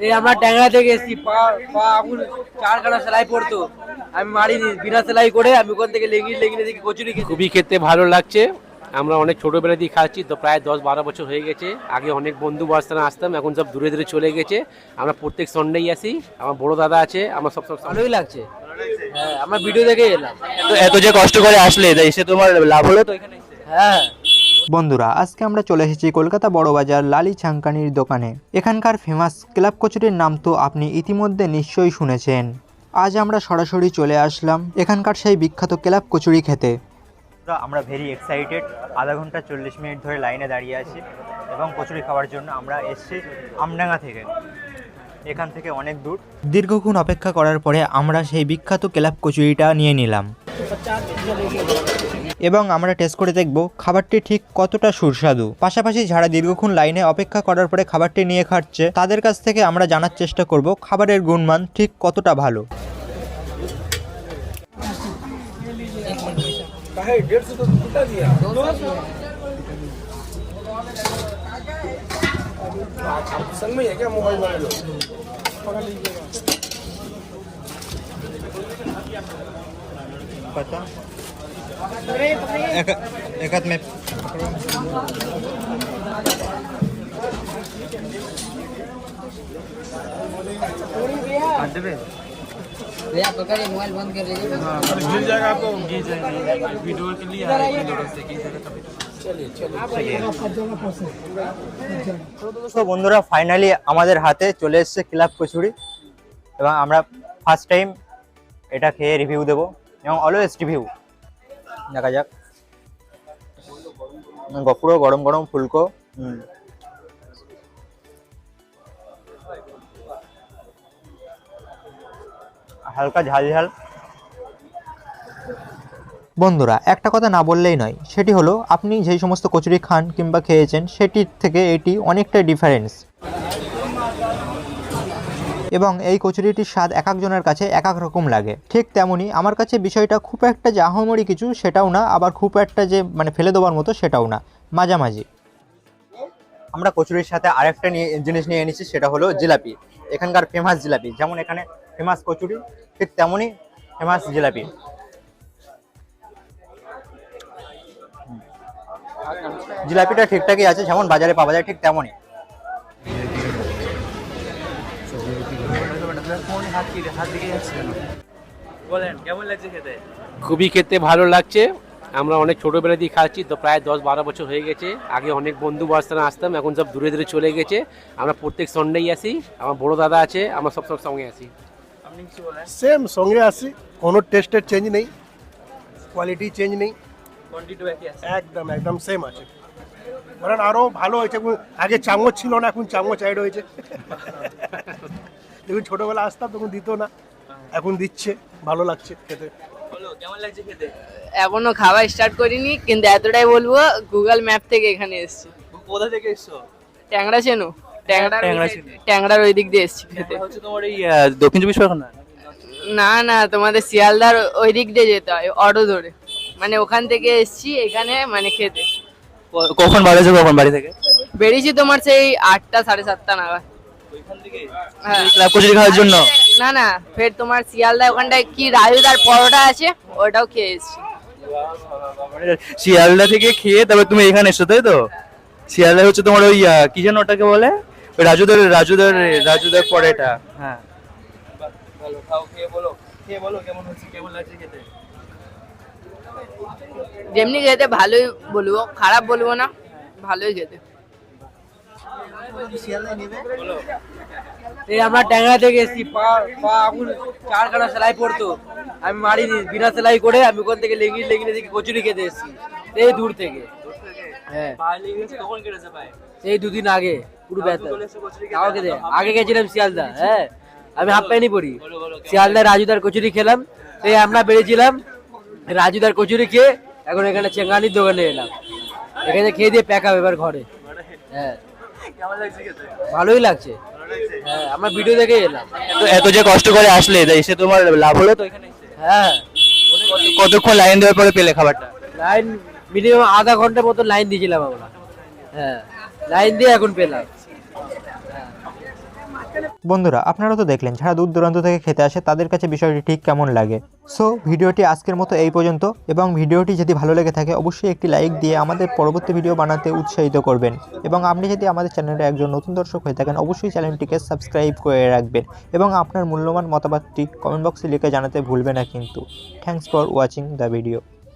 এই আমরা ট্যাংরা থেকে এসেছি, পা পা আঙুল 4 কাটা সেলাই পড়তো, আমি মারিনি, বিনা সেলাই করে আমি ওখান থেকে লেগিয়ে লেগিয়ে দেখি কচুরি খুবই খেতে ভালো লাগছে। আমরা অনেক ছোটবেলা দিয়ে খাচ্ছি তো, প্রায় 10-12 বছর হয়ে গেছে। আগে অনেক বন্ধু বাসস্থানে আসতাম, এখন সব দূরে দূরে চলে গেছে। আমরা প্রত্যেক সন্ডেই আসি, আমার বড় দাদা আছে, আমরা সব ভালোই লাগছে। হ্যাঁ, আমরা ভিডিও দেখে এলাম। এত যে কষ্ট করে আসলে এসে তোমার লাভ হলো তো এখানে? হ্যাঁ বন্ধুরা, আজকে আমরা চলে এসেছি কলকাতা বড়বাজার লালি ছাঙ্কানির দোকানে। এখানকার ফেমাস ক্লাব কচুরির নাম তো আপনি ইতিমধ্যে নিশ্চয়ই শুনেছেন। আজ আমরা সরাসরি চলে আসলাম এখানকার সেই বিখ্যাত ক্লাব কচুরি খেতে। আমরা ভেরি এক্সাইটেড, আধা ঘন্টা 40 মিনিট ধরে লাইনে দাঁড়িয়ে আছি এবং কচুরি খাওয়ার জন্য। আমরা এসেছি আমডাঙ্গা থেকে, এখান থেকে অনেক দূর। দীর্ঘক্ষণ অপেক্ষা করার পরে আমরা সেই বিখ্যাত ক্লাব কচুরিটা নিয়ে নিলাম এবং আমরা টেস্ট করে দেখব খাবারটি ঠিক কতটা সুস্বাদু। পাশাপাশি যারা দীর্ঘক্ষণ লাইনে অপেক্ষা করার পরে খাবারটি নিয়ে খাচ্ছে তাদের কাছ থেকে আমরা জানার চেষ্টা করব খাবারের গুণমান ঠিক কতটা ভালো। एक हाथ में भैया पकड़िए, मोबाइल बंद कर लीजिए। गिर जाएगा, आपको गिर जाएगा। वीडियो के लिए आ रहा है, दोनों से गिर जाएगा तभी। তো বন্ধুরা, ফাইনালি আমাদের হাতে চলে এসেছে ক্লাব কচুরি এবং আমরা ফার্স্ট টাইম এটা খেয়ে রিভিউ দেবো এবং অলওয়েজ রিভিউ। দেখা যাক। পুরো গরম গরম ফুলকো। হালকা ঝাল ঝাল। বন্ধুরা, একটা কথা না বললেই নয়, সেটি হলো আপনি যেই সমস্ত কচুরি খান কিংবা খেয়েছেন সেটির থেকে এটি অনেকটা ডিফারেন্স এবং এই কচুরিটির স্বাদ এক একজনের কাছে এক এক রকম লাগে। ঠিক তেমনই আমার কাছে বিষয়টা খুব একটা যে আহামরি কিছু সেটাও না, আবার খুব একটা যে মানে ফেলে দেওয়ার মতো সেটাও না, মাঝামাঝি। আমরা কচুরির সাথে আরেকটা জিনিস নিয়ে এনেছি, সেটা হলো জিলাপি। এখানকার ফেমাস জিলাপি, যেমন এখানে ফেমাস কচুরি ঠিক তেমনই ফেমাস জিলাপি। জিলাপিটা ঠিকঠাকই আছে, যেমন বাজারে পাওয়া যায় ঠিক তেমনই। খুবই খেতে ভালো লাগছে। আমরা অনেক ছোটবেলা দিয়ে খাচ্ছি তো, প্রায় 10-12 বছর হয়ে গেছে। আগে অনেক বন্ধু বাসস্থানে আসতাম, এখন সব দূরে দূরে চলে গেছে। আমরা প্রত্যেক সন্ডেই আসি, আমার বড় দাদা আছে, আমরা সব সঙ্গে আসি। সেম সঙ্গে আসি, কোনো টেস্টের চেঞ্জ নেই, কোয়ালিটি চেঞ্জ নেই, একদম একদম সেম আছে। কারণ আরো ভালো হয়েছে, আগে চামচ ছিল না, এখন চামচ অ্যাড হয়েছে। দেখুন ছোটবেলা আসতাম তখন দিত না, এখন দিচ্ছে, ভালো লাগছে খেতে। এখনো খাওয়া স্টার্ট করিনি, কিন্তু এতটাই বলবো গুগল ম্যাপ থেকে এখানে এসেছি। কোথা থেকে এসছো? ট্যাংরা চেনো? ট্যাংরার ওই দিক দিয়ে এসেছি খেতে। হচ্ছে তোমার এই দক্ষিণ চব্বিশ পরগনা? না না, তোমাদের শিয়ালদার ওই দিক দিয়ে যেতে হয় অটো ধরে, মানে ওখান থেকে এসেছি এখানে মানে খেতে। কখন বাড়িয়েছো, কখন বাড়ি থেকে বেরিয়েছি তোমার সেই 8টা 7:30 নাগাদ। হ্যাঁ। ক্লাব কচুরি খাওয়ার জন্য? না না, ফের তোমার শিয়ালদা ওখানটায় কি রাজুদার পরোটা আছে, ওটাও খেয়ে এসেছি। শিয়ালদা থেকে খেয়ে তারপর তুমি এখানে এসছো, তাই তো? শিয়ালদা হচ্ছে তোমার ওই কি যেন ওটাকে বলে, ওই রাজুদার পরেটা। হ্যাঁ, ভালো খাও, খেয়ে বলো কেমন হচ্ছে, কেমন লাগছে খেতে? যেমনি খেতে ভালোই বলবো, খারাপ বলবো না, ভালোই খেতে। এই আমরা ট্যাংরা থেকে এসেছি, পা পা আঙুল 4 কাটা সেলাই পড়তো, আমি মারিনি, বিনা সেলাই করে আমি ওখান থেকে লেগিয়ে লেগিয়ে দেখি কচুরি খেতে এসেছি, এই দূর থেকে। হ্যাঁ, এই 2 দিন আগে পুরো ব্যথা তাও খেতে। আগে গেছিলাম শিয়ালদা, হ্যাঁ আমি হাফ প্যান্টই পরি, শিয়ালদায় রাজুদার কচুরি খেলাম। এই আমরা বেরিয়েছিলাম রাজুদার কচুরি খেয়ে, এখন এখানে চেঙ্গানির দোকানে এলাম, এখানে খেয়ে দিয়ে প্যাক হবে এবার ঘরে। হ্যাঁ, ভালোই লাগছে। হ্যাঁ, আমরা ভিডিও দেখে এলাম। এত যে কষ্ট করে আসলে এসে তোমার লাভ হলো তো এখানে? হ্যাঁ, কতক্ষণ লাইন দেওয়ার পরে পেলে খাবারটা? লাইন মিনিমাম আধা ঘন্টার মতো লাইন দিয়েছিলাম আমরা। হ্যাঁ, লাইন দিয়ে এখন পেলাম। বন্ধুরা আপনারা তো দেখলেন যারা দূর দূরান্ত থেকে খেতে আসে তাদের কাছে বিষয়টি ঠিক কেমন লাগে। সো ভিডিওটি আজকের মতো এই পর্যন্ত, এবং ভিডিওটি যদি ভালো লেগে থাকে অবশ্যই একটি লাইক দিয়ে আমাদের পরবর্তী ভিডিও বানাতে উৎসাহিত করবেন, এবং আপনি যদি আমাদের চ্যানেলে একজন নতুন দর্শক হয়ে থাকেন অবশ্যই চ্যানেলটিকে সাবস্ক্রাইব করে রাখবেন, এবং আপনার মূল্যবান মতামতটি কমেন্ট বক্সে লিখে জানাতে ভুলবেন না কিন্তু। Thanks for watching the video.